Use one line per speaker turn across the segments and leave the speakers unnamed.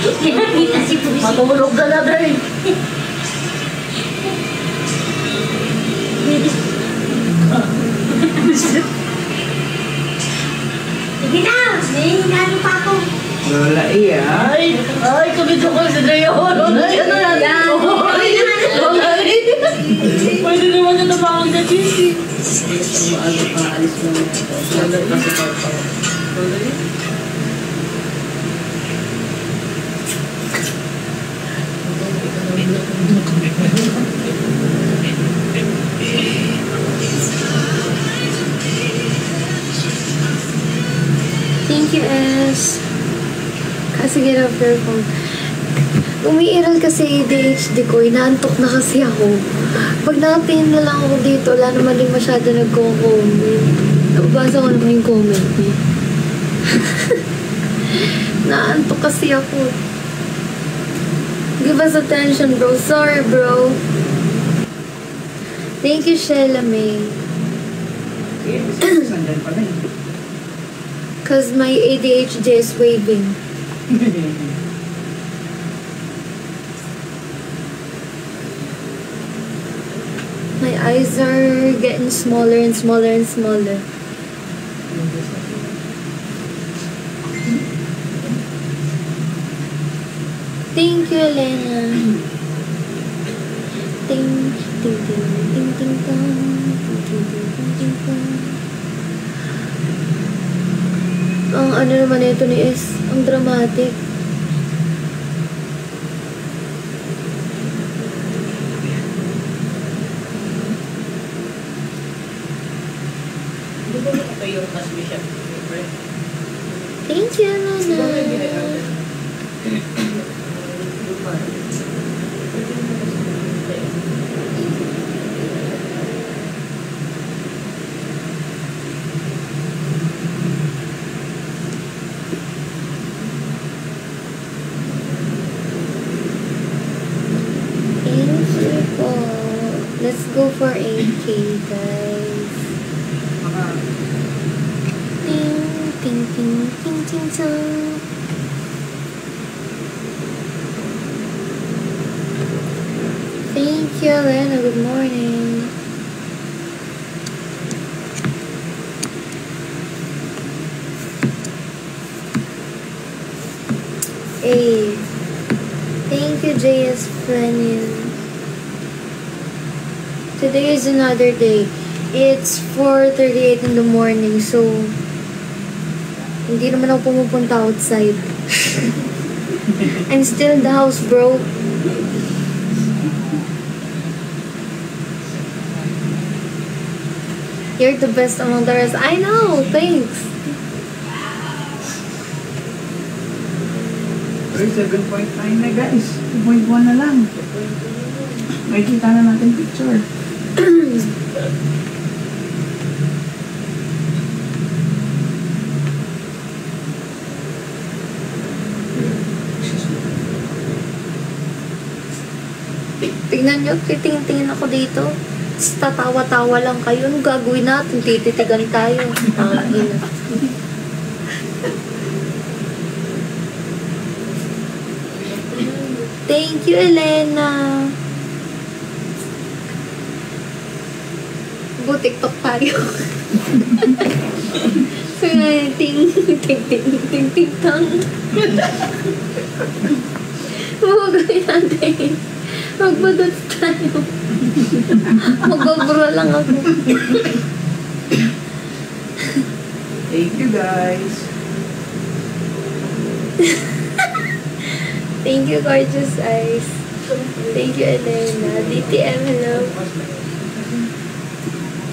Kita si Pusi.
Matulog ka na din.
Sige na, may hinalo pa ako.
Lola iya.
Ay, kumidyo ko si Drayon. Ano yan? Lola iya. Pwede naman na tabawag na Gigi.
Maalis mo. Lola kasi papa. Lola iya.
Thank you, S. Kasi get off your phone. Umiiral kasi ADHD ko. Inaantok na kasi ako. Pag nakatingin na lang ako dito, wala naman din masyado nagko-comment. Nababasa ko naman yung comment niya. Naantok kasi ako. Give us attention, bro. Sorry, bro. Thank you, Shella May.
Sandyan pa rin.
Cause my ADHD is waving. My eyes are getting smaller and smaller and smaller. Thank you, Elena. Ting, ting, ting, ting, ting, tong. Ting, ting, ting, ting, ting, tong. Ang ano naman ito ni S, ang dramatic.
Di ba ito yung transmission?
Thank you, Nana. Let's go for 8K, guys. Ting, ting, ting, ting, ting, ting. Thank you, Elena. Good morning. Hey. Thank you, JS Frenyan. Today is another day. It's 4:38 in the morning, so hindi naman ako pumupunta outside. I'm still in the house, bro. You're the best among the rest. I know, thanks.
7.9 na guys. 2.1 na lang. May kita na natin picture.
Tignan nyo, titingin ako dito. Tatawa-tawa lang kayo. Anong gagawin natin? Tititigan tayo. Tangina. Thank you, Elena. TikTok tayo. So, ting, ting, ting, ting, ting, tang. Magagawin natin. Magbadots tayo. Magbabro lang ako.
Thank you, guys.
Thank you, gorgeous eyes. Thank you, Elena. DTM, hello.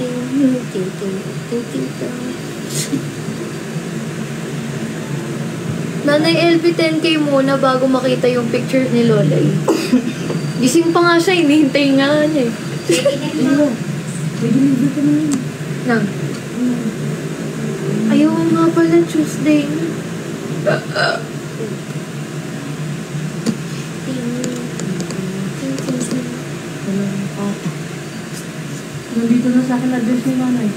Ting, ting, ting, ting, ting, tang. Nanay LB, 10K muna bago makita yung picture ni Lolay. Gising pa nga siya, hinihintay nga niya eh. Nang? Ayaw nga pala, Tuesday.
Nandito na sa akin address ni nanay.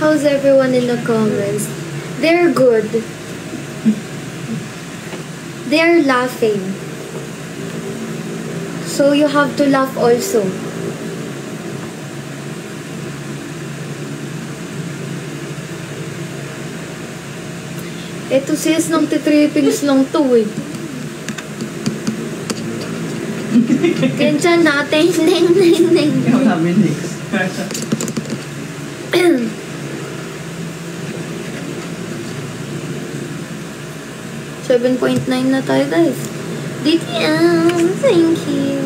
how's everyone in the comments? They're good. They're laughing. So you have to laugh also. Eto sis, nang titrippings lang to eh. Kaya natin, neng.
Ikaw sabi next.
7.9 na tayo guys. DTM, thank you.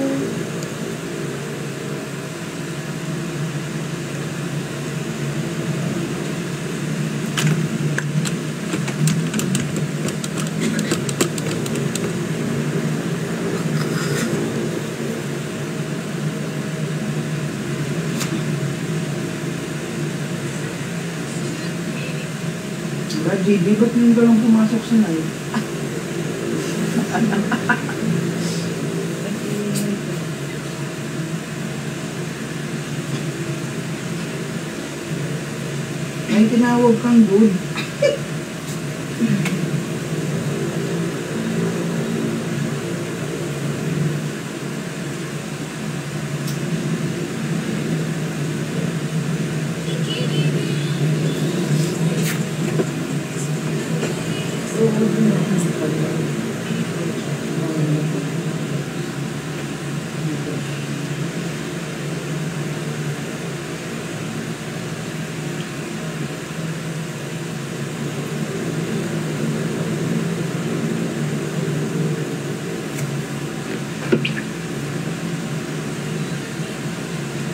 JD, ba't yung galong pumasok sa night? May tinawag kang good.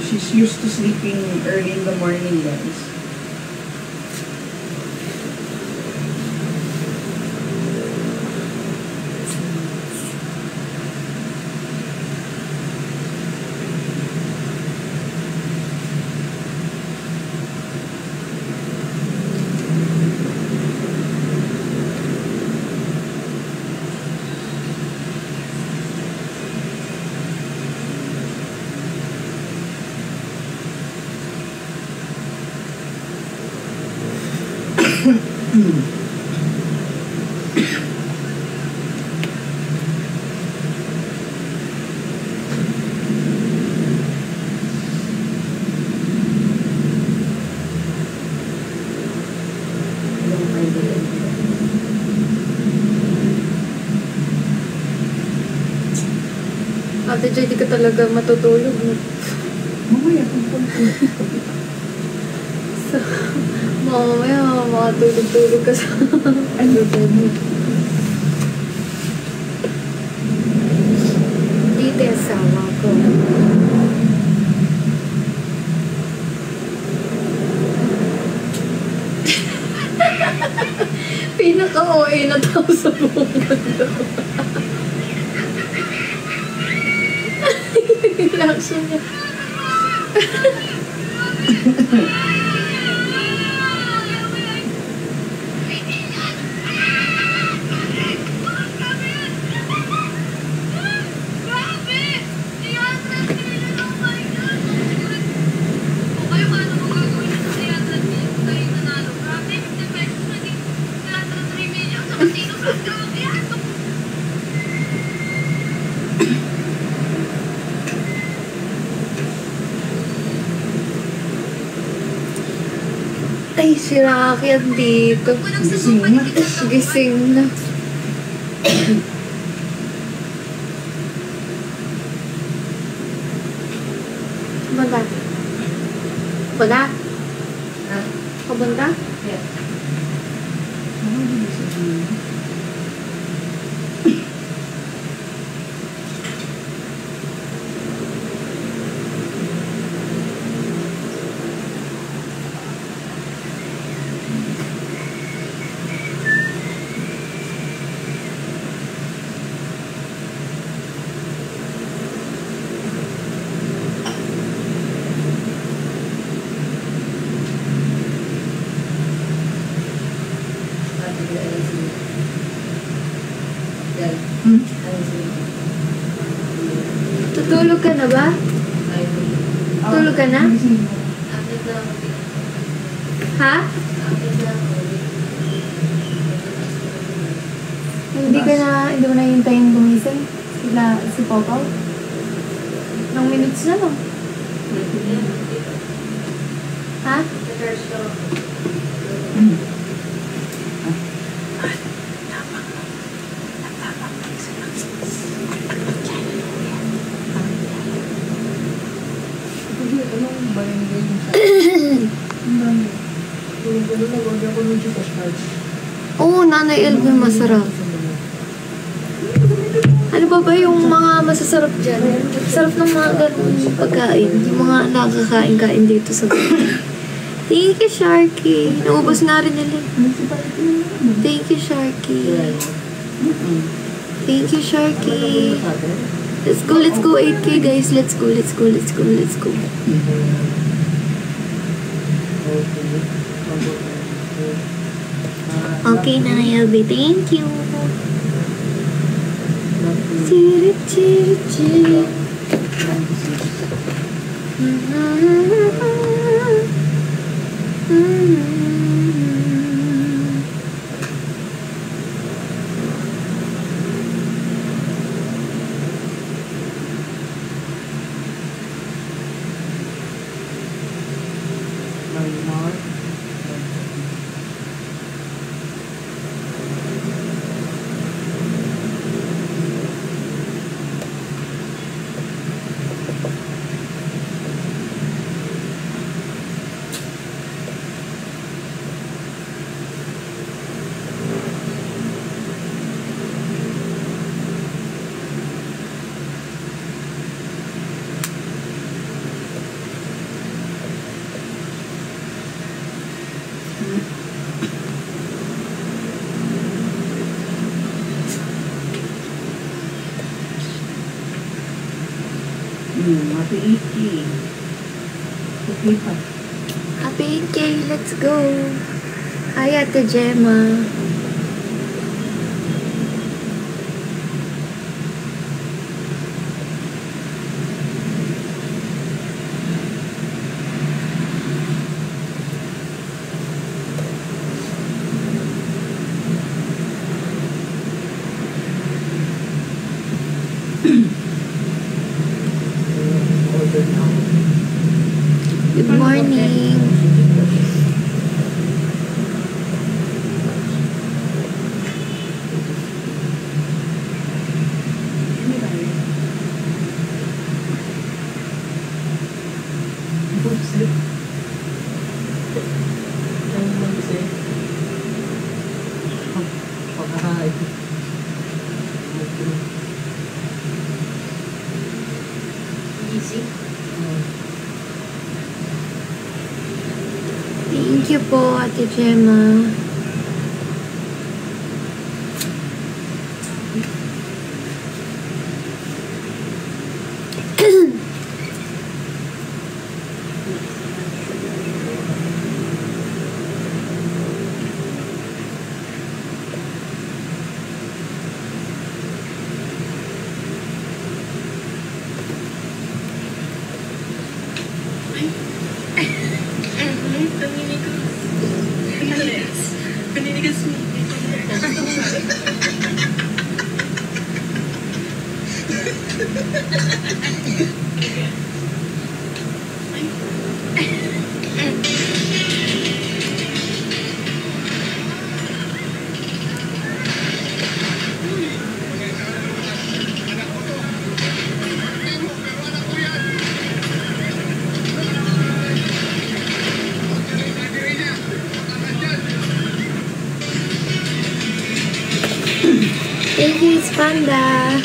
She's used to sleeping early in the morning, guys.
Ate Joy, di ka talaga matutulog.
Mamaya, tungkol ko.
So, mamaya, makatulog-tulog ka sa...
Ano ba mo?
Dito yung asawa ko. Pinaka-OA na tao sa buong mundo. Reaction niya. Ay, si Rocky andito.
Gising na.
Gising na. Kabanda? Kabanda? Kabanda?
Yes.
Ano ba yung sabihin?
Tutulog ka na ba? Tulog ka na?
Gising na.
Ha? Hindi mo na hintayin gumising? Si Popo? Ilang minutes na no? Ha? Oo, Nanay Elvin, masarap. Ano ba yung mga masasarap dyan? Sarap ng mga ganun pagkain. Yung mga nakakain-kain dito sa ganun. Thank you, Sharky. Naubos na rin nila. Thank you, Sharky. Thank you, Sharky. Let's go 8K guys. Let's go. Okay, Nanay Elvin. Thank you. Chiri, chiri, chiri.
Happy 8K. Okay pa.
Happy 8K, let's go. Hi, Ate Gemma. Good morning. Thank you po, Ate Gemma. Thank you, Panda.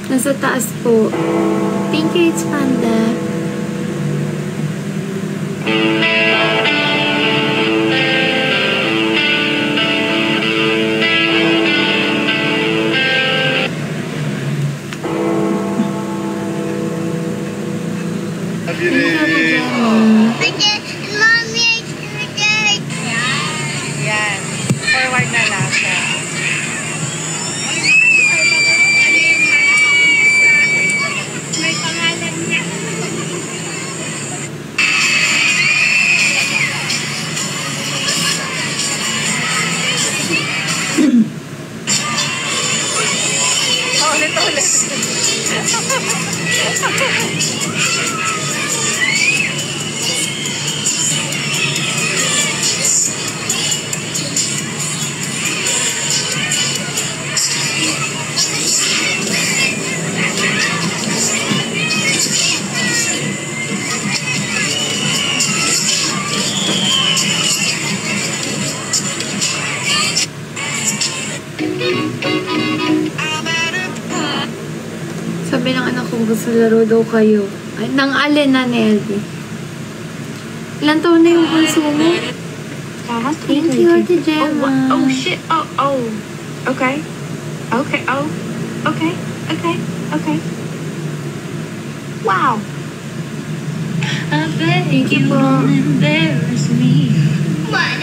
Nasa taas po. Thank you, it's Panda. Sabi ng anak ko, gusto laro daw kayo. Ay, nang alin na ni Elvie. Ilan taon na yung bunso mo? Thank you, Ate Gemma.
Oh, shit. Oh. Okay. Okay. Oh. Okay. Okay. Okay. Wow.
I beg
Thank you
you,
po.
don't embarrass me.
What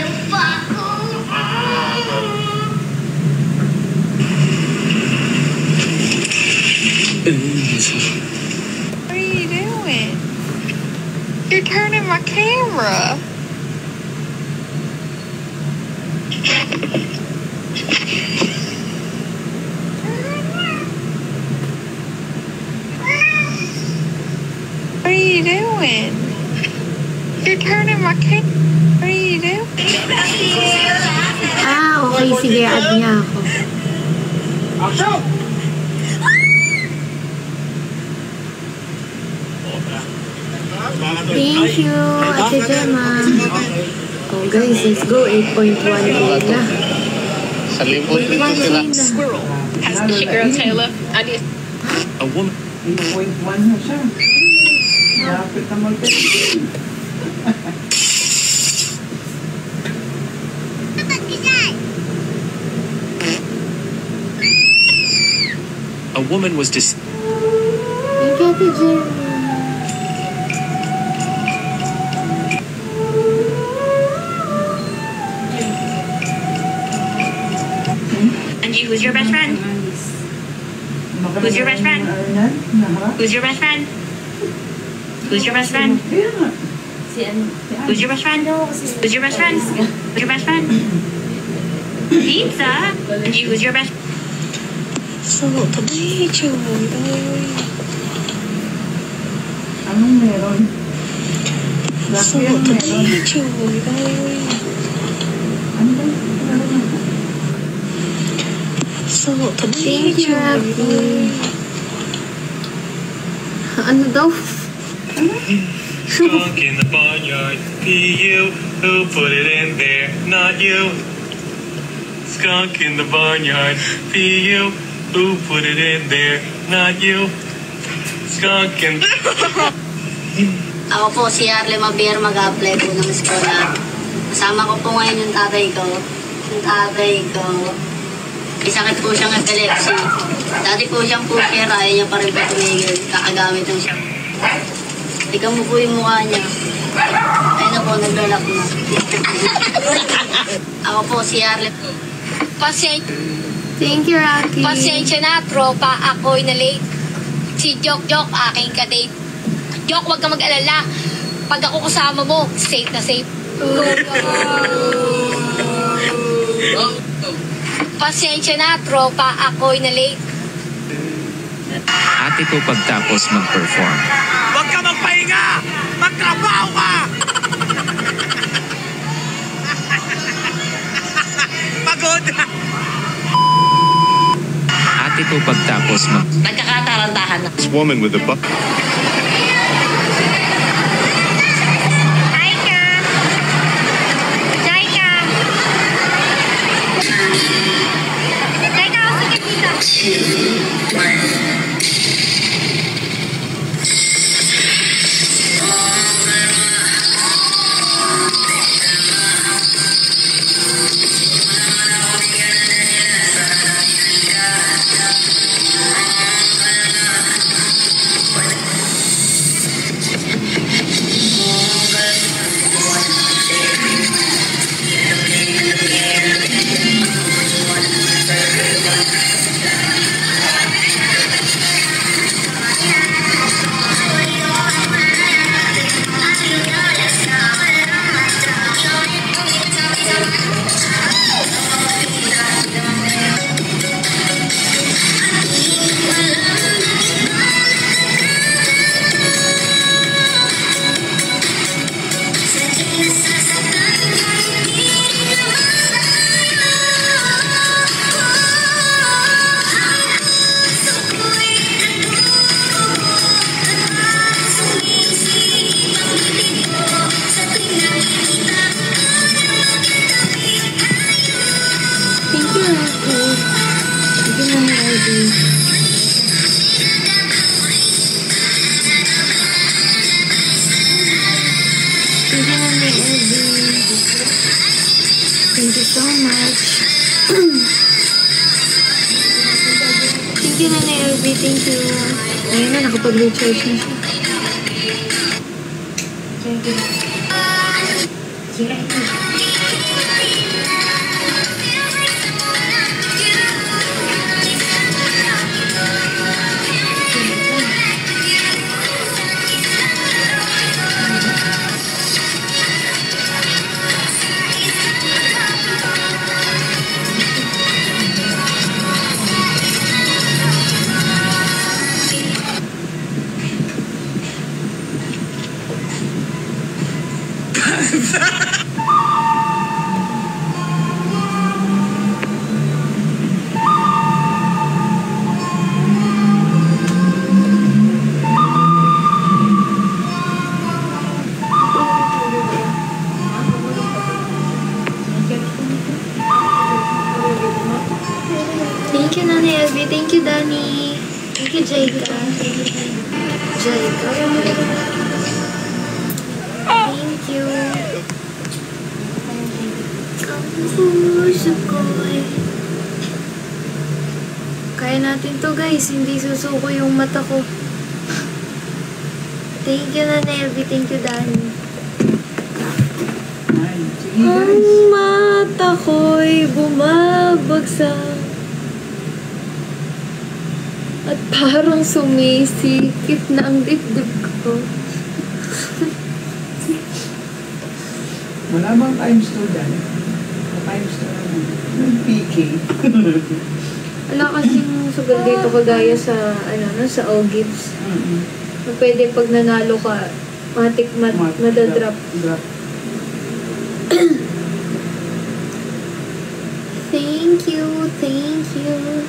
are you doing? You're turning my camera. What are you doing? You're turning my camera. What are you doing?
Ah, okay. Sige, add niya ako. Thank you, Ate Gemma. Oh guys, let's go. 8.1 na.
Sa limpot dito sila.
Squirrel. Has the sugar Taylor. I did.
A woman
8.1 na siya. Lapit na mag-10.
A woman was
Thank you, Ate Gemma.
Angie, who's your best friend? Who's your best friend? Who's your best friend? Who's your best friend?
Kaya nga.
Who's your best friend? Who's your best friend? Who's your best friend? Pizza. Angie, who's your best?
Anong meron? Laki ang meron. Ano ba?
Thank you, Abby. Ano daw?
Skunk in the barnyard, be you who put it in there, not you. Skunk in the barnyard, be you who put it in there, not you. Skunk in...
Ako po si Arle Mabier, mag-apply po ng scholar. Kasama ko po ngayon yung tatay ko. Yung tatay ko. May sakit po siyang epilepsy. Dati po siyang pusher, ayaw niya pa rin po tumigil. Kakagamit ng siya. Ikaw mo po yung mukha niya. Ayun na po, naglalak na. Ako po si Arle.
Thank you, Rocky.
Pasensya na, tropa. Ako'y na late. Si Jok, aking kadate. Jok, huwag ka mag-alala. Pag ako kasama mo, safe na safe. Pasensya na, tropa. Ako'y na late.
ate ko pagtapos mag-perform.
Huwag ka magpahinga! Magtrabaho ka! Pagod!
Ate ko pagtapos mag...
Nagkakatarantahan na.
This woman with the buck.
so much. Thank you, Nanay LB. Thank you. Ayun na, nakapag-recharge na siya. Thank you, Nanay LB. Thank you, Danny. Thank you, Jaika. Jaika. Thank you. Ang puso ko eh. Kaya natin to, guys. Hindi susuko yung mata ko. Thank you, Nanay LB. Thank you, Danny.
Ay, sige guys.
Ang mata ko'y bumabagsak at parang sumisikip na ang dibdib ko.
Wala bang times 2 dyan? Times 2 naman. Yung PK.
Wala kasing sugal dito kagaya sa, ano, no, sa all gives. Na pwede pag nanalo ka, madadrop.
Drop.
Thank you, thank you.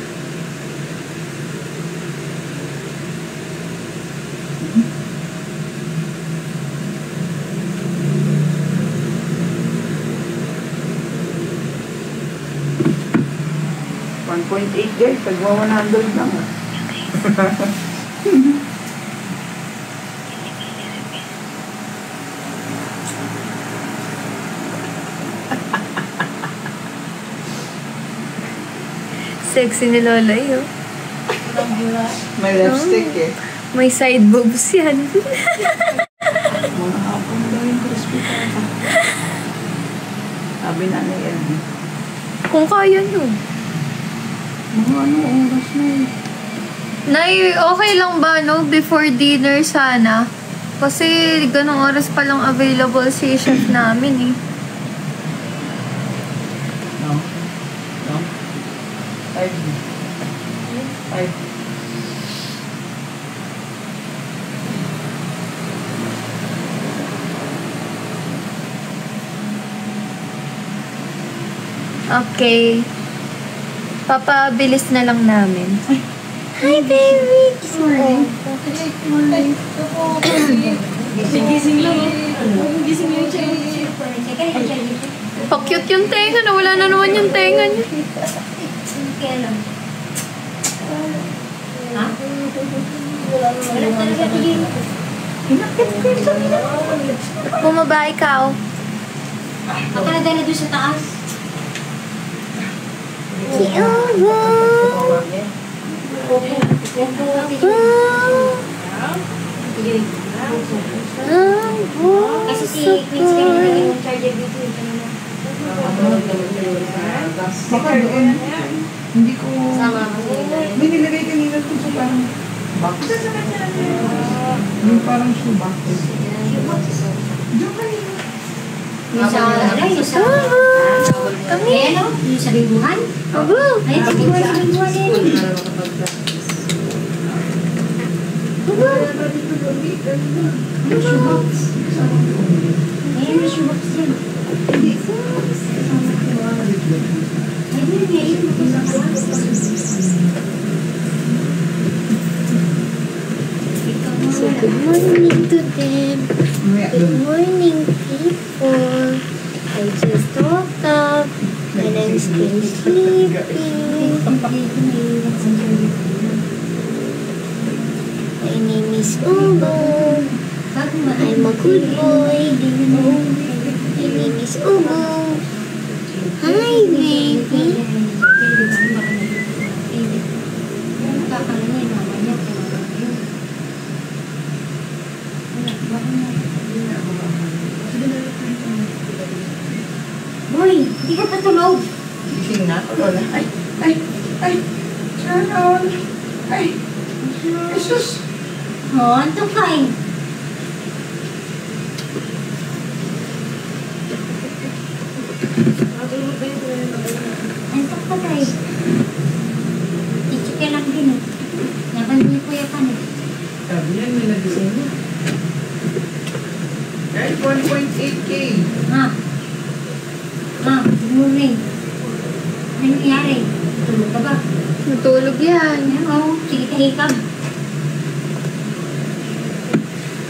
$1.8 guys, tagwa 100 lang.
Sexy ni Lola yun.
May lipstick eh.
May side boobs yan.
Mga hapon daw yung crispy pata. Sabi na yan.
Kung kaya nyo.
Mga ano oras na eh.
Nay, okay lang ba, no? Before dinner sana. Kasi ganong oras pa lang available si chef namin eh.
No? No? 5.
Okay. Papabilis na lang namin. Hi, baby!
Gising lang. Gising yung child.
Pa-cute yung tenga na. Wala na naman yung tenga niya.
Ha? Wala talaga din.
Bumaba ikaw.
Baka na dahil doon sa taas. Kasi si Queen's kanina yung charger dito.
Baka doon. Hindi ko...
Sama mo.
May nilagay kanina ko sa parang box. Yung parang shoe box. Diyan kanina.
Yung sa yung sa...
Kami.
Yung sa bibuhan?
Aba.
Ayun, sa bibuhan din.
Yung shoe box.
Ayun, may shoebox din.
So, good morning to them. Good morning, people. I just woke up and I'm still sleeping. My name is Ugo. I'm a good boy. My name is Ugo. Hi, baby.
Boy, hindi ka patulog.
Gising na? Lola. Ay. Sharon. Ay. Jesus.
Oh, antok ka eh. Antok ka tayo. Ichika lang din eh. Nabansin ko yan eh.
Sabi yan, may nagising na. Guys, 1.8K.
Good morning. Ano nangyari? Tulog ka ba?
Natulog yan.
Oo, sige tahikam.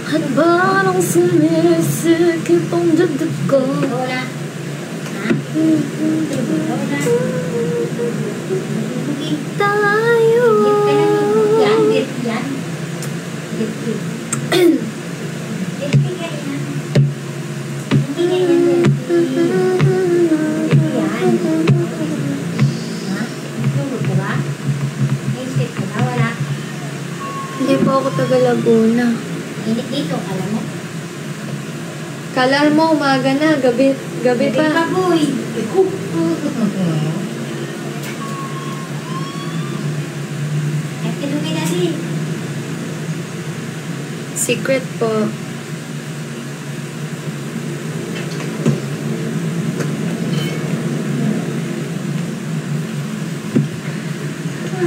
At parang sumisikip ang dibdib ko.
Wala. Ha? Wala.
Tayo.
Git ka lang. Yan, git yan. Git. Git ka yan. Hindi ka yan. Yan. Ha? Tulog ka ba? Naisip ka ba? Wala.
Hindi po ako taga Laguna.
Init dito, alam mo?
Kala mo umaga na, gabi
Gabi
pa.
pa, boy. At tinumi na rin.
Secret po.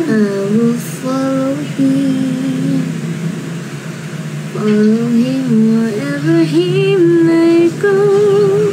I will follow him. Follow him wherever he may go.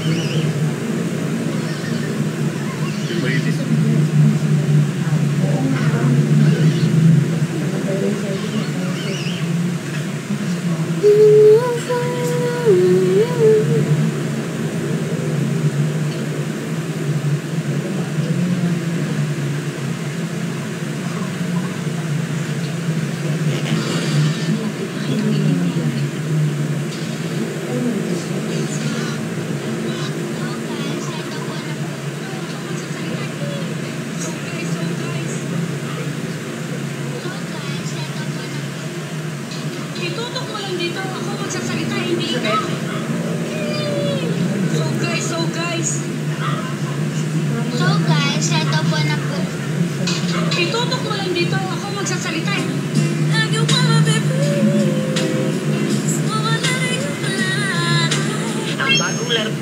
Itutok mo lang dito. Ako magsasalita, hindi ikaw. So guys.
So guys, ito po na po.
Itutok mo lang dito. Ako magsasalita. Have you wanna be free?
Ang bagong laro.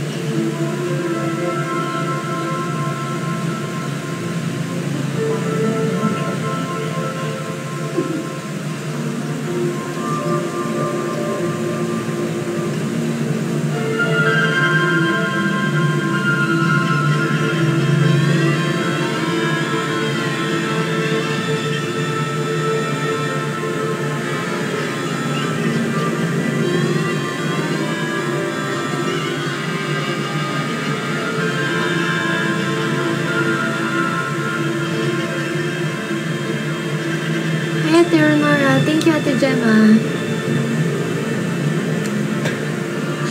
Hi, Ate Renora. Thank you, Ate Gemma.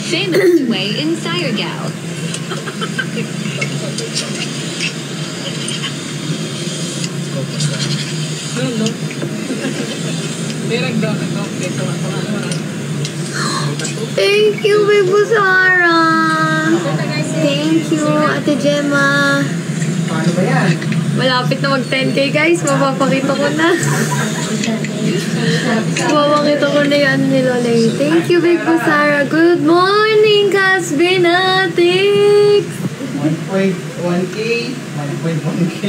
Famous way in Siregal.
Thank you, Baby Sara. Thank you, Ate Gemma.
Paano ba yan?
Malapit na mag 10K, guys. Mapapakita ko na. Mapapakita ko na yan ni Lolay. Thank you, Big Sara. Good morning, Casbinatics!
1.1K. 1.1K.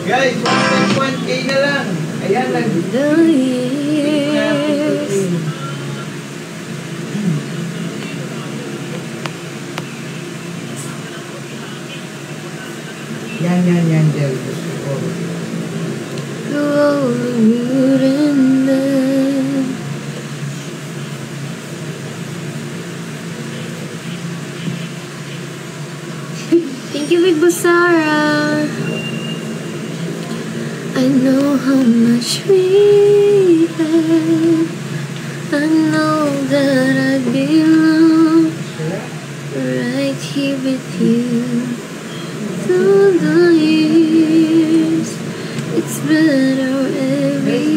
Guys, 1.1K na lang. Ayan, Yan, Del.
Thank you, Big Basara. I know how much we had. I know that I belong right here. here with you through the years. It's better every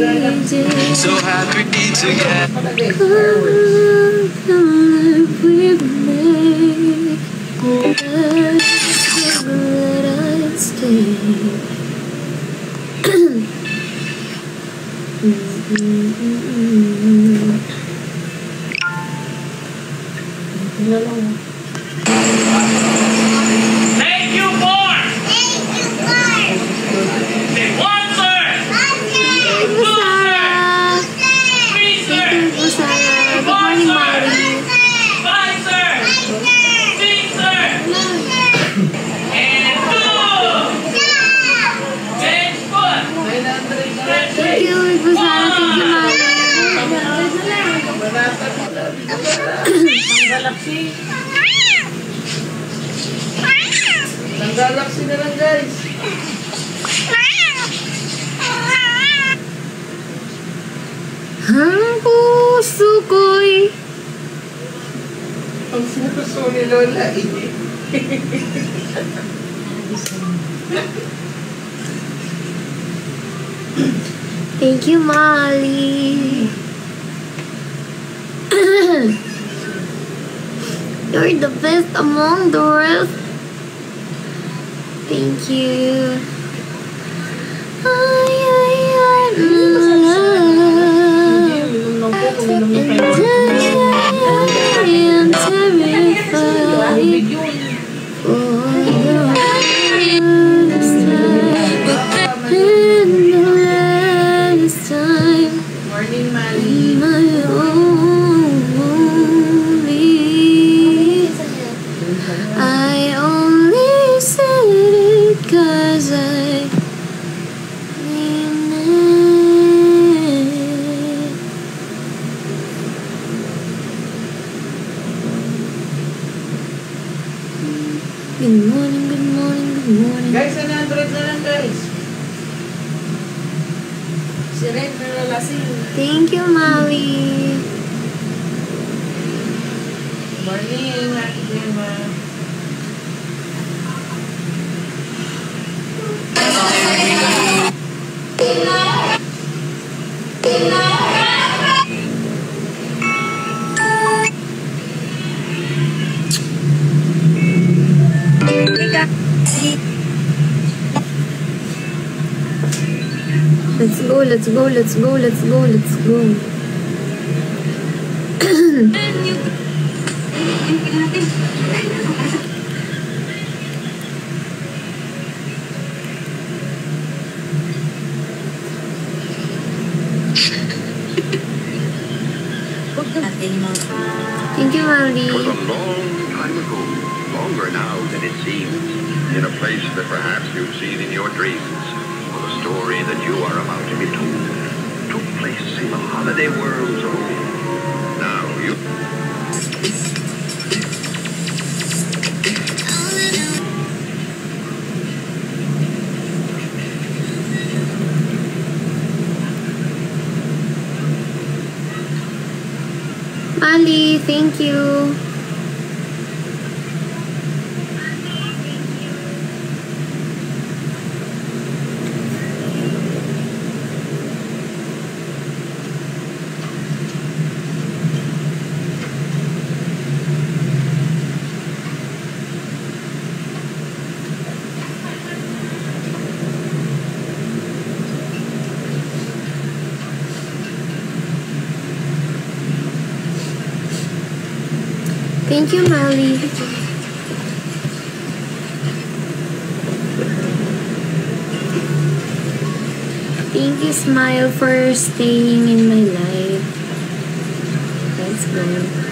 day.
So happy together.
The life we made. Let's let it stay.
Thank you for. Say one, sir. Two, sir. Three, sir.
Good morning, Mari.
Five, sir. Six, sir. And two. Bench foot.
Thank you, Busara. Thank you, Mari.
Ang galaxy na lang, guys.
Ang puso ko'y
Ang puso ni Lola eh.
thank you, Molly. You're the best among the rest. Thank you. Ay, ay, ay, I am terrified for the last time.
Morning, Mali.
My I only said it 'cause I mean it. Good morning, good morning, good morning.
Guys, 100 na lang, guys. Si Red na lalasing.
Thank you, Maui.
Morning, Ate Gemma.
Let's go, let's go, let's go, let's go, let's go. Thank you, Mauri.
It was a long time ago, longer now than it seems, in a place that perhaps you've seen in your dreams, for the story that you are about to be told took place in the holiday world's own. Now you...
Ali, thank you. Thank you, Mali. Thank you, Smile, for staying in my life. Let's go.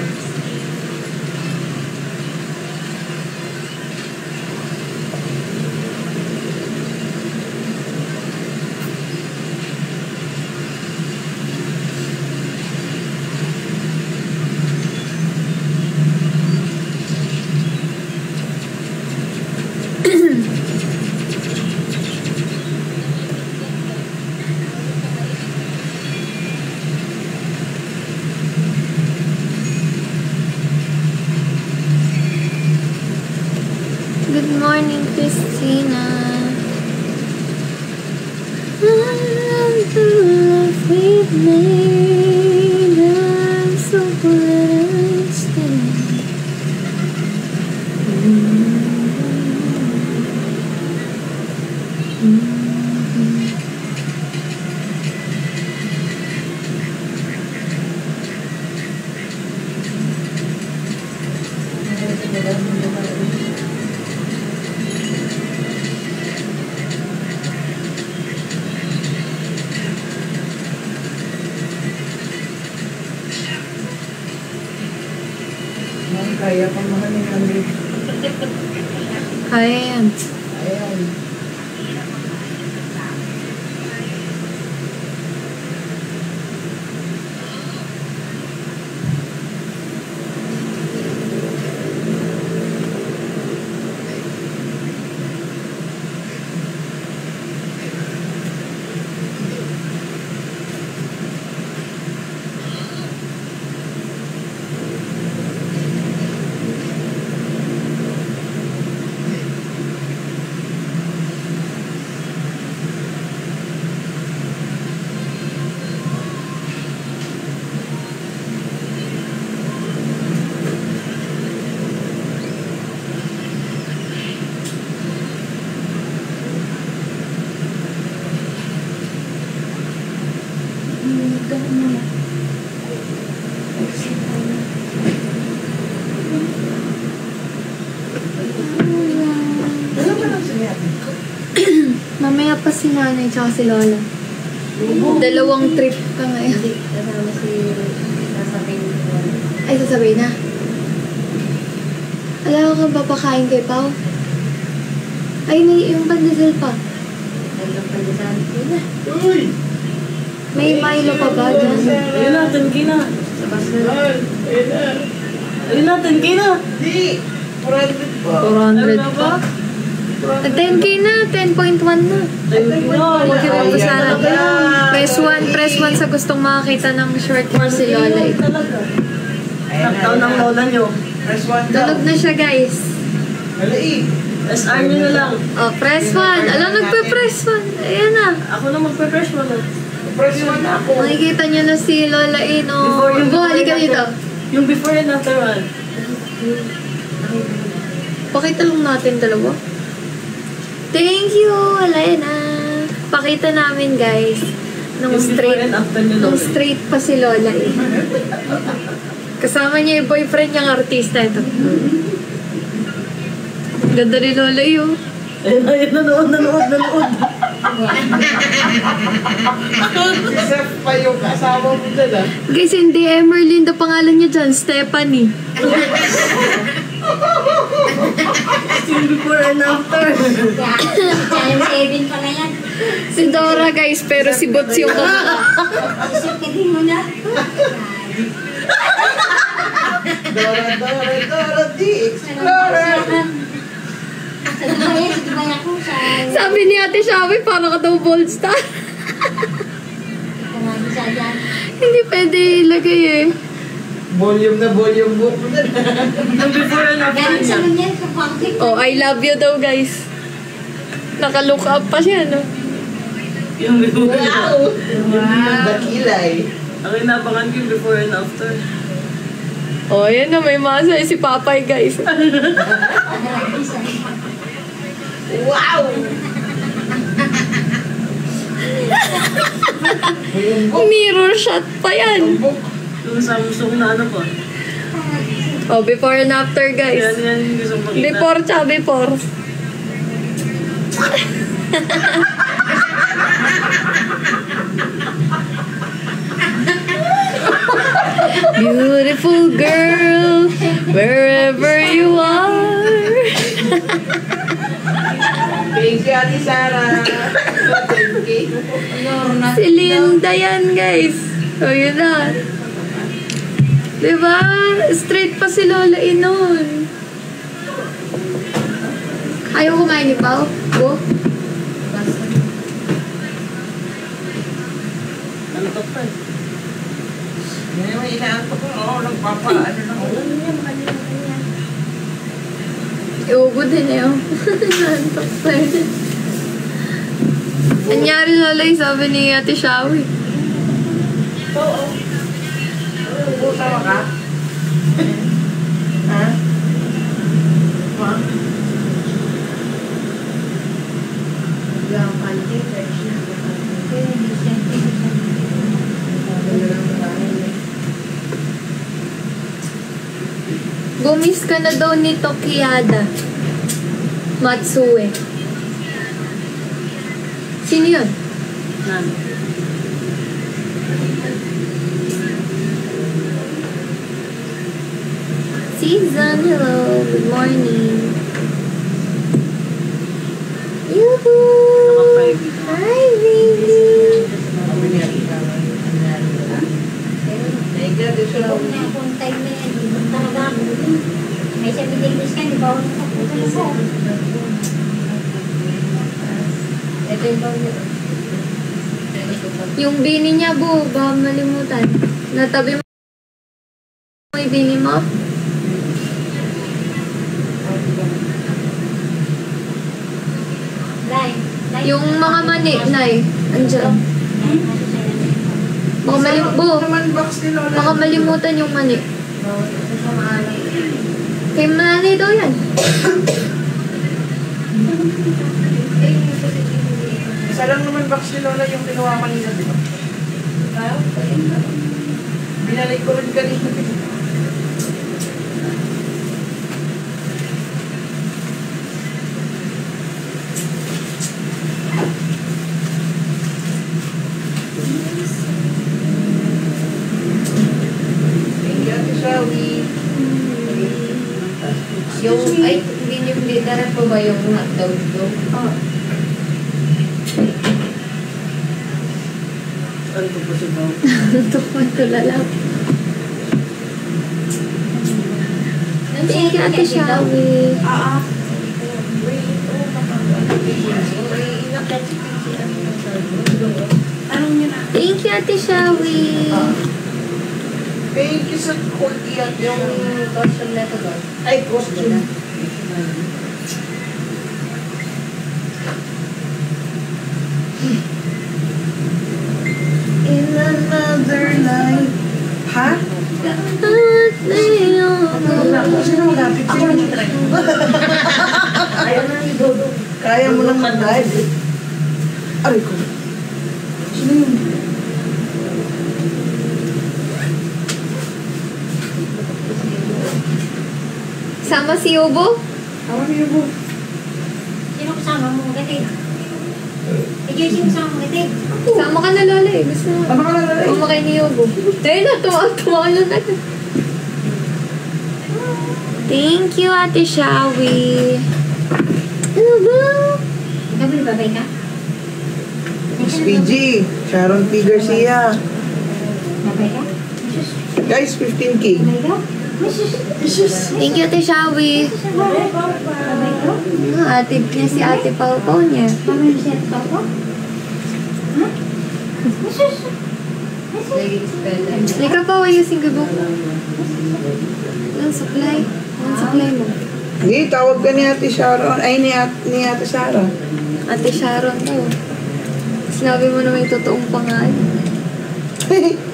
morning, Christina. The love we've made, I'm so glad I stayed.
Kaya pa mga nangyari.
Kaya yan.
Ayan. Mamaya pa si nanay tsaka si lola. Dalawang trip ka ngayon.
Kasama si sasabihin ko.
Ay, sasabihin na. Alam ko ba pakain kay Pao? Ay, may yung pandesal pa.
Hanggang pandesal. Yun na.
Uy!
May Milo pa ba dyan?
Ayun na, 10K na.
Sa basket.
Ayun na, 10K na.
Di! 400 pa.
400 pa? 10K na, 10.1 na. Huwag ka pa sana. Press 1 sa gustong makakita ng short for si Lola.
Taktaw ng lola nyo.
Press 1 daw.
Tulog na siya, guys.
Alaig.
SR nyo na lang.
Oh, press 1. Alam, nagpe-press 1. Ayan na.
Ako na magpe-press mo na.
Press 1 na ako.
Makikita niyo na si Lola Ino. Bumalik ka dito.
Yung before and after one.
Pakita lang natin dalawa. Thank you, Elena. Pakita namin, guys. Nung
Yung
straight,
before and after ni
nung
Lola.
straight pa si Lola eh. Kasama niya yung boyfriend niyang artista ito. Ganda ni Lola yun.
Ayun, nanood.
Except pa yung kasama mo dyan ah.
Guys, hindi Emerlinda pangalan niya dyan. Stephanie.
Yung before and after.
Challenge 7 pala yan.
Si Dora, guys, pero si Bots yung
Isipin mo na.
Dora, the Explorer.
Sa Dubai ako sa...
Sabi ni Ate Shawi, parang ka daw bold star.
Kumagi sa dyan.
Hindi pwede ilagay eh.
Volume book mo na.
Yung before and after
Galing sa
niya.
lunyan sa public.
Oh, I love you daw, guys. Naka-look up pa siya, no?
Yung before and after.
Wow! Dakilay.
Ang inabangan ko yung before and after.
Oh, yan na, may masa si Papay, guys.
Wow!
Mirror shot pa yan.
Yung Samsung na ano po.
Oh, before and after, guys.
Yan yung gusto makita.
Before tsaka before. Beautiful girl, wherever you are.
Thank you, Ate Sarah. Thank you.
Si Linda yan, guys. O, yun na. Diba? Straight pa si Lola Inon. Ayaw kumain ni Pao? Go.
Ano to pa?
Ngayon, inaanto ko. Oo, nagpapaano na ako.
Iubos Bobo din eh. Nantok pa rin. Anyari lalay, sabi ni Ate Shawi.
Oo. Sama ka? Ha? Ha? Yung panty, fresh na.
Gumis ka na daw ni Tokiyada Matsue. Sino yun? Season, hello, good morning. Yoo-hoo! Hi, baby!
May sabi din ka, di ba? Ito
Yung bini niya, bo, baka malimutan. Natabi mo yung bini mo? Yung mga mani, Nay, andyan. Baka malimutan yung mani. Kay mananay daw yan.
Isa lang naman box ni Lola yung kinuha kanina, di ba? Binalik ko rin kanina.
Yung, ay, hindi na po ba yung hotdog doon? Oo.
Ano po siya daw?
Tulala. Thank you, Ate Shawi. Thank you, Ate Shawi.
Thank you sa kulti at yung costume na ito doon. Ay, costume. In another life. Ha? Sino magapit? Kaya mo lang mag-live. Aray ko. Sino yun?
Sama si Yubo?
Sama si Yubo.
Sino kasama mo? Gatid. Sino kasama mo? Gatid.
Sama ka na, Lola eh. Gusto mo.
Sama ka na, Lola eh.
Umakay ni Yubo. Dahil na, tuwa lang natin. Thank you, Ate Shawi. Ano ba?
Gabi, babay ka?
Miss PG, Sharon P. Garcia.
Babay ka?
Guys, 15K.
Babay ka?
Thank you, Ate Shawi. Ate niya si Ate Pau niya.
Mami si Ate Pau? Ha?
Lika pa, ayusin ka ba? Anong supply? Anong supply mo?
Hindi, tawag ka ni Ate Sharon. Ay, ni Ate Sarah.
Ate Sharon daw. Sinabi mo na may totoong pangalan.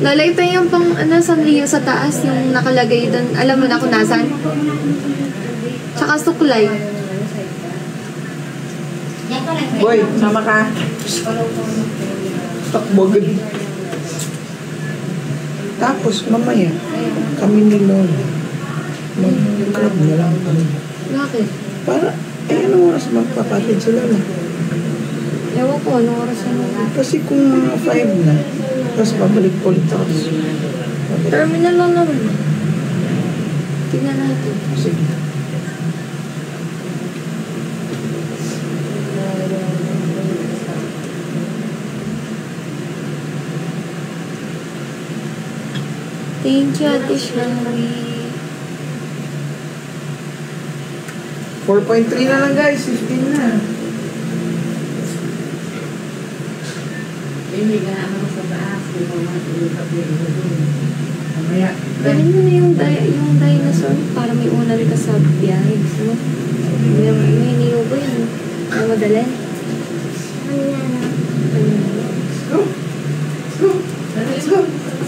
Lola, ito yung pang, sanliyo sa taas, yung nakalagay doon. Alam mo na kung nasan? Tsaka suklay.
Boy, sama ka. Takbo agad. Tapos, mamaya, kami ni Lola. Mag-club na lang kami.
Bakit?
Para, anong oras magpapatid sila na?
Ewan ko, anong oras na?
Kasi kung mga 5 na, tapos babalik ulit ako.
Terminal lang naman. Tingnan natin.
Sige.
Thank you, Ate Shawi.
4.3 na lang guys, 15 na. Hindi ka naman sa taas.
Galing mo na yung dinosaur para may unan ka sa biyahe. Gusto mo? May niyo ba yun? Ang madalin?
Let's go.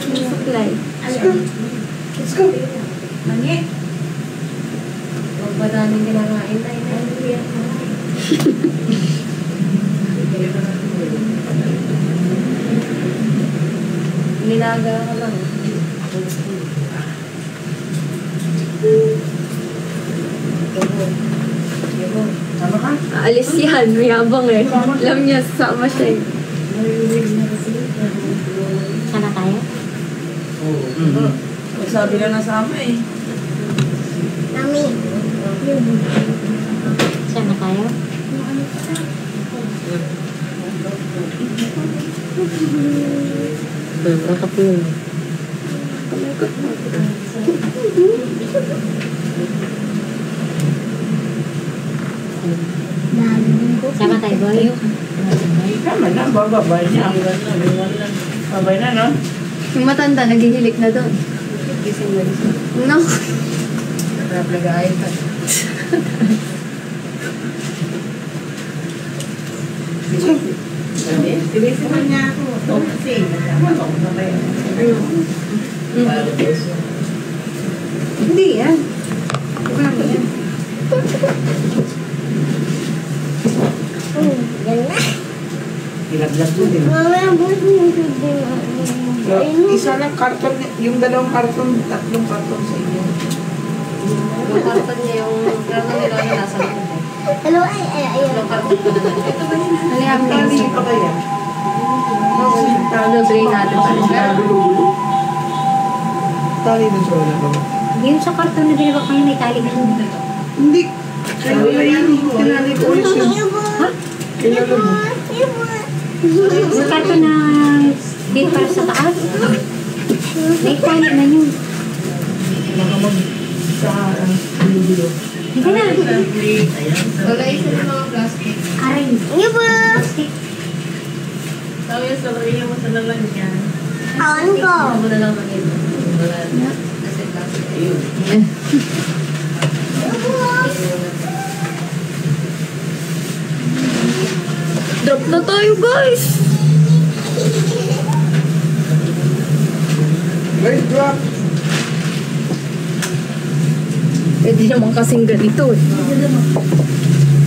Supply.
Let's go.
Mani. Huwag ba daming kinakain tayo na? Nilaga ka lang.
Sama ka?
Aalis yan. Mayabang eh. Alam niya, sama siya eh.
Sana tayo?
Oo. Sabi na nasama eh.
Mami. Sana tayo?
Nakapulong.
Sama tayo, boy.
Tama na, bababay niya. Babay na, no?
Yung matanda, naghihilik na doon. No.
Nag-aayos ka. Tibisi mo niya ako. Kasi, nagkakaroon ako na ba yun? Hindi yan. Wala mo yan.
Yan na.
Ilaglag mo din. Isa lang karton, yung dalawang karton, tatlong karton sa inyo.
Yung karton niya, yung karton nila na nasa likod eh.
Hello, ay.
Yung karton ko na nandito.
Tali pa kaya?
Dobre natin pa rin.
Tali na sa wala ba?
Yung sa karton na binabak kayo, may tali ka doon.
Hindi. Kaya wala yan. Tinali ko ulit yun.
Ha?
Kaya mo.
Yung karton na dito para sa taas. May tali na yun.
Baka mag sa bilo-bilo.
Hindi na.
Wala isa ng mga plastic.
Aray. Iyo ba?
Tawag yung sabayin mo sa lalagyan.
Awan ko.
Ako na lang mag-iba. Wala na. Kasi plastic. Ayun.
Drop na tayo, guys!
Guys, drop!
Pwede naman kasing ganito eh.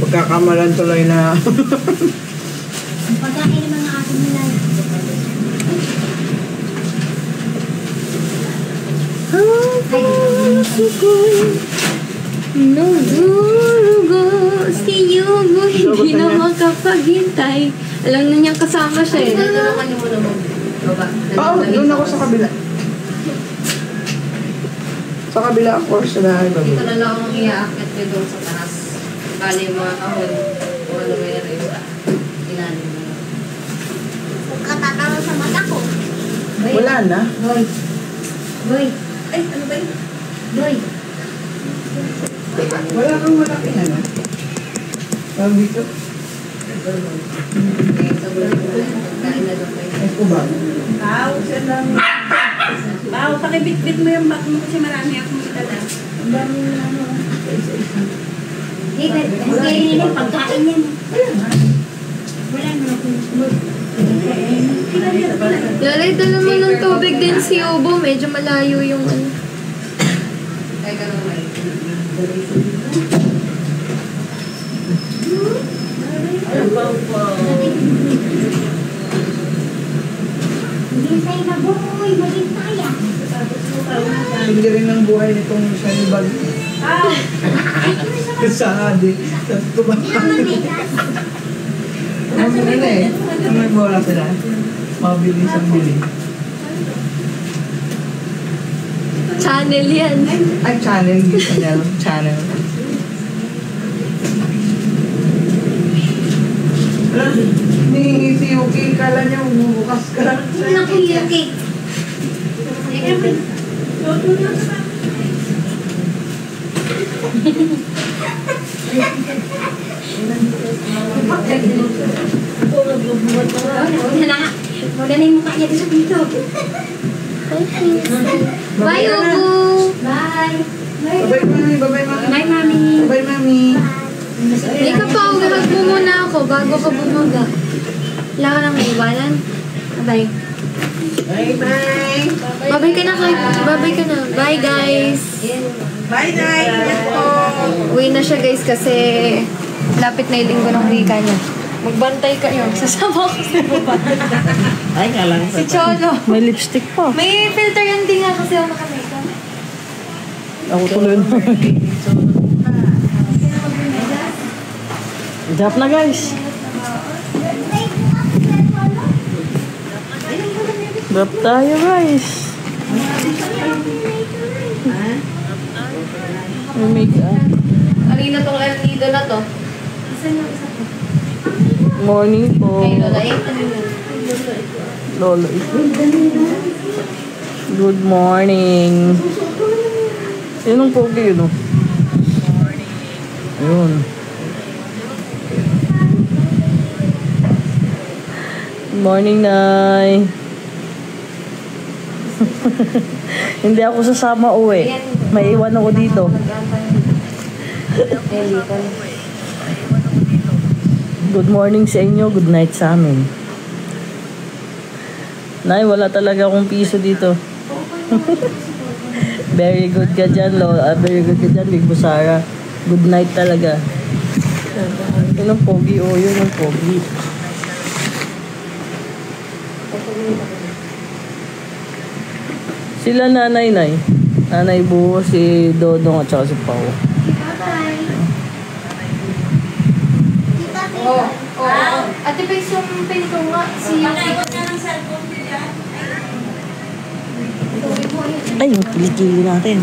Pagkakamalan tuloy na.
Pagkain ng mga aso nila.
Nagurugo si Yugo, hindi na makapaghintay. Alam na niyang kasama siya eh.
Ito naman yung muna mo. Baba.
Oo, doon ako sa kabila. Sa kabila ako sa bahay ba?
Dito na lang ang iaakit nyo doon sa taas. Bali yung mga kahon. Kung ano meron sa ilalim mo.
Katatalo sa mata ko.
Wala na.
Boy. Boy.
Ay, ano ba yun?
Boy.
Wala kang malaking ano. Tawag dito.
Kain na doon kayo.
Ay ko ba?
Bao, siya lang. Bao, pakibit-bit mo yung bag mo kasi marami akong itala.
Ang dami na ano. Isa-isa.
Hey, hindi nila pagkain yan. Wala na akong
Lalay, dala mo ng tubig din si Obo. Medyo malayo yung ano.
Ay, ganun ba?
Hintay na boy, maghintay ah.
Hindi rin ang buhay nitong sanibag. Sa adi. Sa tumatang. Ano na eh. Ano may bola sila? Mabilis ang bili.
Channel yan.
Ay, channel. Channel. Ni si Yuki, kala niya bubukas ka.
Wala ko yuki. Wala na yung mukha niya dito.
Bye, Obo!
Bye.
Bye-bye, mami. Bye-bye, mami.
Bye, mami.
Bye, mami.
Lika pa, hug mo muna ako bago ka bumaga. Wala ka nang iwanan. Bye.
Bye-bye.
Babay ka na, babay ka na. Bye, guys.
Bye, Nay. Ingat po.
Uwi na siya, guys, kasi lapit na yung linggo ng wika niya. Magbantay kayo. Sasama ko sa baba.
Ay, kalang
Si Cholo.
May lipstick pa.
May filter yan din nga kasi ako naka-makeup.
Ako tuloy na. Drop na, guys. Drop tayo, guys. May makeup.
Kanina tong nido na to. Saan yung isa to?
Morning po.
Ay, Lola 8. Ano yun?
Lola 8. Good morning. Yun ang pogi yun, oh. Ayun. Good morning, Nay. Hindi ako sasama uwi. May iwan ako dito. Good morning sa inyo, good night sa amin. Nay, wala talaga akong piso dito. Very good ka dyan, very good ka dyan, Big Busara. Good night talaga. Yun ang pogi, oh, yun ang pogi. Sila nanay, Nay. Nanay Buho, si Dodong at saka si Pao.
Oh. Ate Pix, yung pinto nga.
Ay, yung kilikili natin.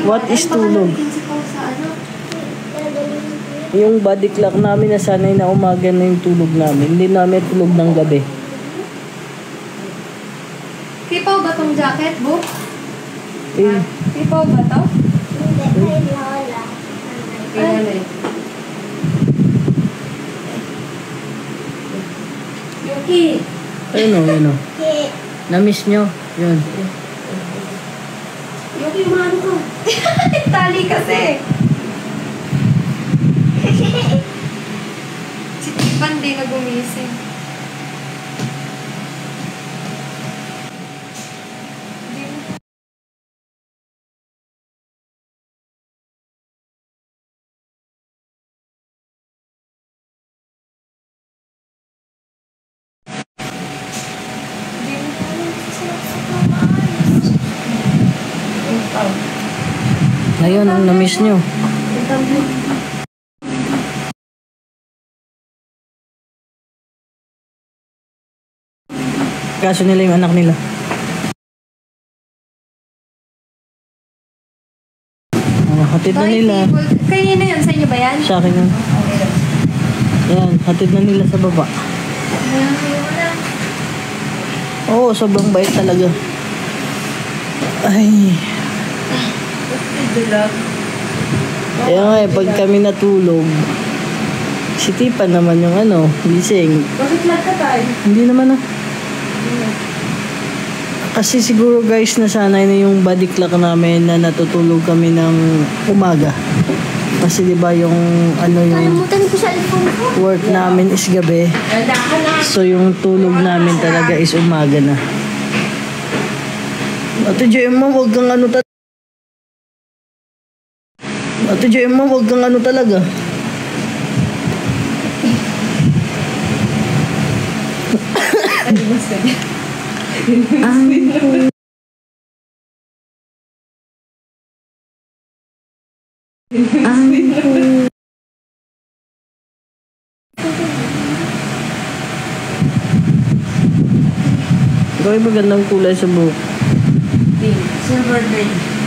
What is tulog? Yung body clock namin na sanay na umaga na yung tulog namin. Hindi namin tulog ng gabi.
Pipaw ba tong jacket, Bu?
Eh,
Pipaw ba to? Yuki.
ayun o. Na-miss nyo. Yun.
Yuki, umano ka. Tali kasi. Si Tipan di na gumising.
Ngayon, ang na-miss nyo. Kaso nila yung anak nila. Oh, hatid na nila.
Kayo na yun? Sa inyo ba yan?
Sa akin yun. Yan, hatid na nila sa baba. Oo, sobrang bait talaga. Ay. Kaya nga pag kami natulog, si Tipa naman yung gising.
Bakit lag ka tayo?
Hindi naman Kasi siguro guys, nasanay na yung body clock namin na natutulog kami ng umaga. Kasi diba yung yung work namin is gabi. So yung tulog namin talaga is umaga na. Ate Gemma, wag kang talaga. Ate Gemma, wag kang talaga. Gawin magandang kulay sa buhok.
Silver day.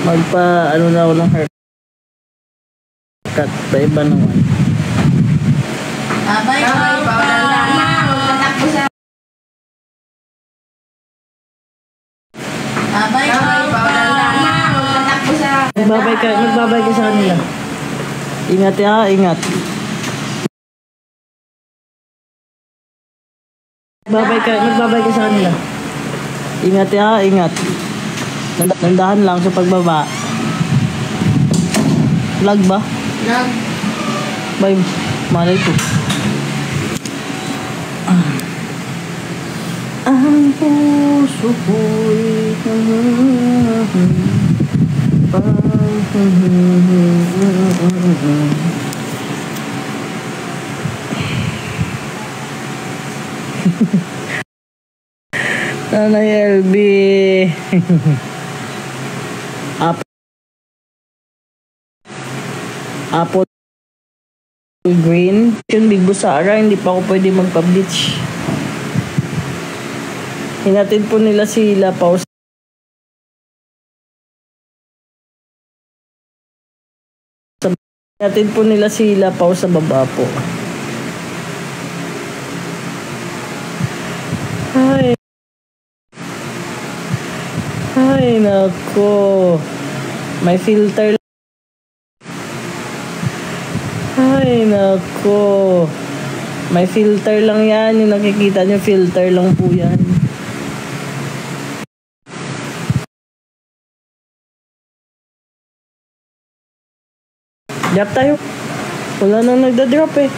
Magpa na ako ng haircut. Pa iba naman.
Bye-bye. Tatakbo sa... Bye-bye. Tatakbo sa...
Magbabay ka sa kanila. Ingat ya, ingat. Magbabay ka sa kanila. Ingat ya, ingat. Nandahan lang sa pagbaba. Vlog ba?
Vlog.
Bye. Malay ko. Ang puso ko'y Nanay LB. Apple green. Yung Big Busara, hindi pa ako pwede magpa-bleach. Hinatid po nila sila pa. Hinatid po nila sila pa sa baba po. Ay, nako. May filter. Ay, nako. May filter lang yan. Yung nakikita nyo, filter lang po yan. Drop tayo. Wala nang nagda-drop eh.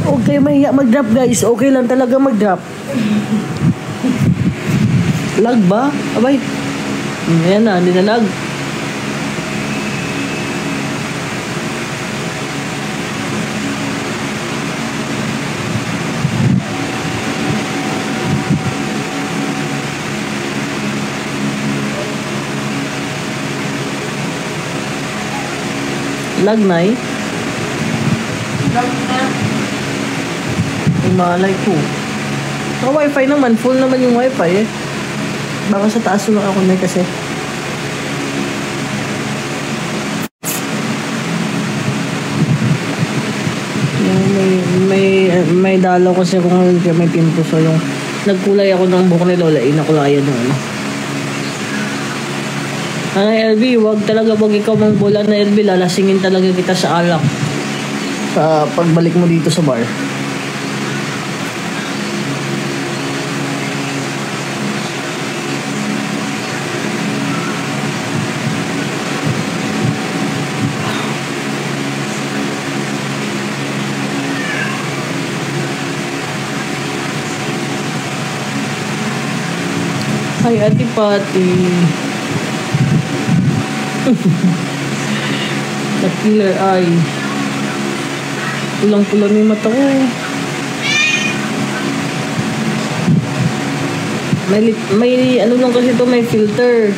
Okay, mahiya mag-drop guys. Okay lang talaga mag-drop. Lag ba? Abay. Ayan na, hindi na lag. Lag na eh.
Vlog na.
Malay ko. Sa wifi naman, full naman yung wifi eh. Baka sa taas lang ako na kasi. Yung may dalaw kasi kung may pimpos. So yung nagkulay ako ng buhok ni Lola, inakulayan ng ano. Nanay LB, wag ikaw mang bola na LB, lalasingin talaga kita sa alak. Sa pagbalik mo dito sa bar. Ay, Ate Pati. The killer eye. Pulang-pulang yung mata ko. May ano lang kasi ito, may filter.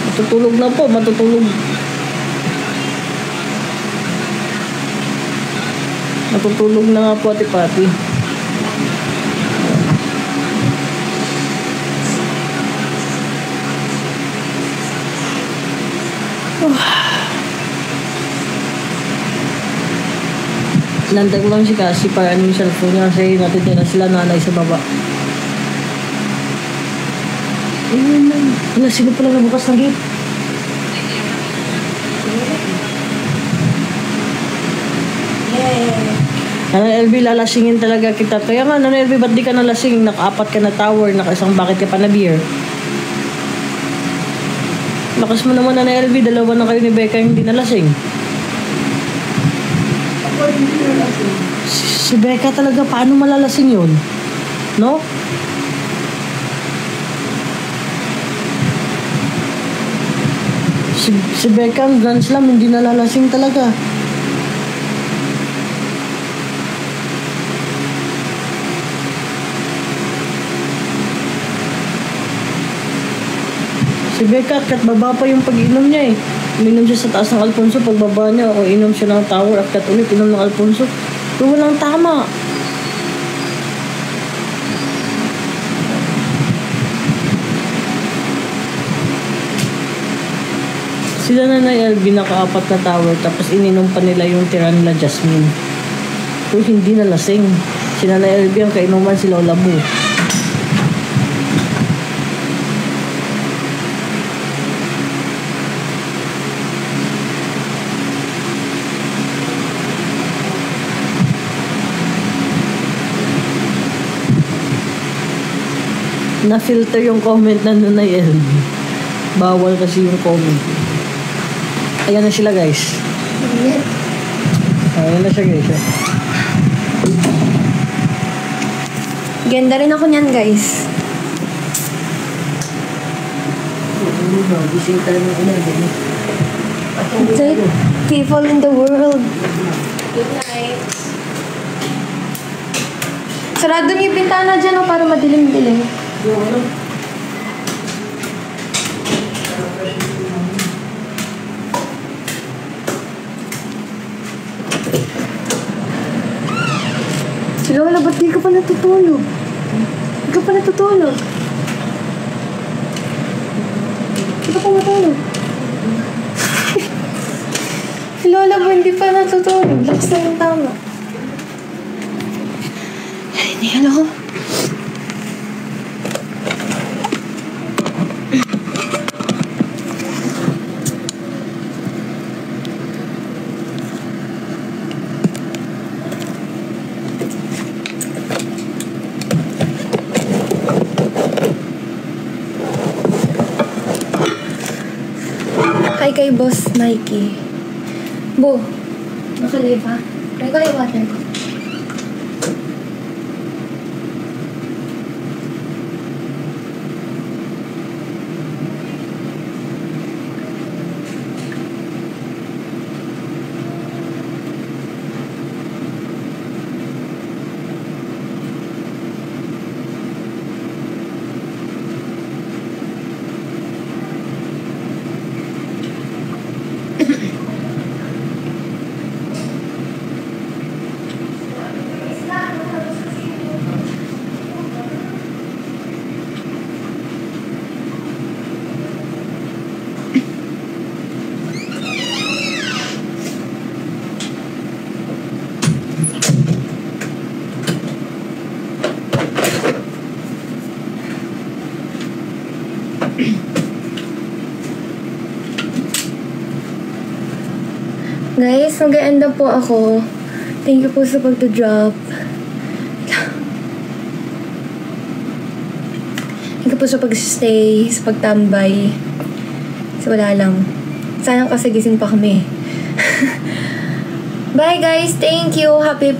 Matutulog na po, matutulog. Matutulog na nga po, Ate Pati. Nantay ko lang si Cassie para ano yung cellphone niya kasi natitira sila nanay sa baba. Ayun lang. Wala, sino pala nabukas ng gate? Nanay LB, lalasingin talaga kita. Kaya nga, Nanay LB, ba't di ka nalasing? Naka-apat ka na tower, naka-isang bucket ka pa na beer. Lakas mo naman, Nanay LB, dalawa na kayo ni Becca yung hindi nalasing. Si Becca talaga, paano malalasing yun? No? Si Becca, ang Grand Slam, hindi nalalasing talaga. Si Becca, kat baba pa yung pag-inom niya eh. Uminom siya sa taas ng Alfonso, pagbaba niya, o inom siya ng tower, at ulit, inom ng Alfonso. Pero walang tama. Sila Nanay LB naka-apat na tower, tapos ininom pa nila yung Tiranla Jasmine. Pero hindi nalasing. Si Nanay LB ang kainuman si Lola Bu. Na-filter yung comment na nun na LB. Bawal kasi yung comment. Ayan na sila guys. Ayan na siya guys.
Ganda rin ako niyan guys.
Gising talaga ng umaga.
It's like people in the world. Good night. Sarado niyo yung bintana dyan para madilim-dilim. Si Lola, ba't di ka pa natutulog? Di ka pa natutulog? Di ka pa matulog? Si Lola ba hindi pa natutulog? Lakas na yung tama. Ay, hello? Hi kay Boss Mikey. Bo, nakalive ha? Try ko yung water ko. Guys, mag-e-end up po ako. Thank you po sa pagda-drop. Thank you po sa pag-stay, sa pagtambay. Kasi wala lang. Sana kasi gising pa kami. Bye guys, thank you. Happy